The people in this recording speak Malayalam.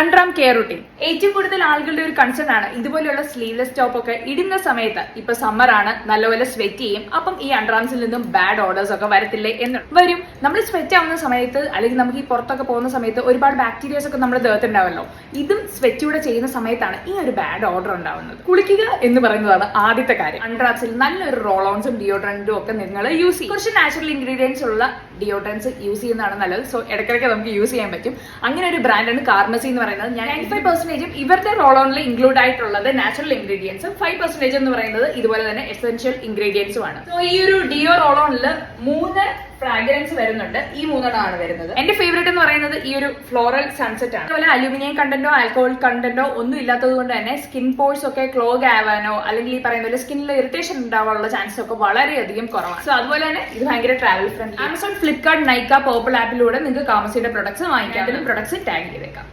അണ്ടർ ആം കെയർ റുട്ടീൻ ഏറ്റവും കൂടുതൽ ആളുകളുടെ ഒരു കൺസേൺ ആണ് ഇതുപോലെയുള്ള സ്ലീവ്ലെസ് ടോപ്പ് ഒക്കെ ഇടുന്ന സമയത്ത്. ഇപ്പൊ സമ്മർ ആണ്, നല്ലപോലെ സ്വെറ്റ് ചെയ്യും, അപ്പം ഈ അണ്ടർ ആംസിൽ നിന്നും ബാഡ് ഓർഡേഴ്സ് ഒക്കെ വരത്തില്ലേ എന്ന് വരും. നമ്മൾ സ്വെറ്റ് ആവുന്ന സമയത്ത് അല്ലെങ്കിൽ നമുക്ക് ഈ പുറത്തൊക്കെ പോകുന്ന സമയത്ത് ഒരുപാട് ബാക്ടീരിയാസ് ഒക്കെ നമ്മുടെ ദേഹത്തുണ്ടാവല്ലോ. ഇതും സ്വെറ്റൂടെ ചെയ്യുന്ന സമയത്താണ് ഈ ഒരു ബാഡ് ഓർഡർ ഉണ്ടാവുന്നത്. കുളിക്കുക എന്ന് പറയുന്നതാണ് ആദ്യത്തെ കാര്യം. അണ്ടർ ആംസിൽ നല്ലൊരു റോൾ ഓൺസും ഡിയോഡ്രന്റും ഒക്കെ നിങ്ങൾ യൂസ് ചെയ്യും. കുറച്ച് നാച്ചുറൽ ഇൻഗ്രീഡിയൻസ് ഉള്ള ഡിയോഡ്രൻസ് യൂസ് ചെയ്യുന്നതാണ് നല്ലത്. സോ ഇടയ്ക്കിടയ്ക്ക് നമുക്ക് യൂസ് ചെയ്യാൻ പറ്റും. അങ്ങനെ ഒരു ബ്രാൻഡാണ് കാർമസി എന്ന് പറയുന്നത്. 95% ഇവരുടെ റോൾ ഓണിൽ ഇൻക്ലൂഡ് ആയിട്ടുള്ളത് നാച്ചുറൽ ഇൻഗ്രീഡിയൻസും 5% എന്ന് പറയുന്നത് ഇതുപോലെ തന്നെ എസെൻഷ്യൽ ഇൻഗ്രീഡിയൻസും ആണ്. സോ ഈ ഒരു ഡിയോ റോൾ ഓണിൽ 3 ഫ്രാഗ്രൻസ് വരുന്നുണ്ട്. ഈ 3 വരുന്നത്. എന്റെ ഫേവറേറ്റ് എന്ന് പറയുന്നത് ഈ ഒരു ഫ്ലോറൽ സൺസെറ്റ് ആണ്. അതുപോലെ അലൂമിനിയം കണ്ടന്റോ ആൽക്കഹോൾ കണ്ടന്റോ ഒന്നും ഇല്ലാത്തത് കൊണ്ട് തന്നെ സ്കിൻ പോഴ്സ് ഒക്കെ ക്ലോഗ് ആവാനോ അല്ലെങ്കിൽ ഈ പറയുന്ന പോലെ സ്കിന്നിൽ ഇറിറ്റേഷൻ ഉണ്ടാവാനുള്ള ചാൻസസ് ഒക്കെ വളരെയധികം കുറവാണ്. സോ അതുപോലെ തന്നെ ഇത് ഭയങ്കര travel friendly. Amazon, Flipkart, Nykaa, purple ആപ്പിലൂടെ നിങ്ങൾക്ക് കാർമസിയുടെ പ്രൊഡക്ട്സ് വാങ്ങിക്കാം. അതിലും പ്രൊഡക്ട്സ് ടാഗ് ചെയ്തേക്കാം.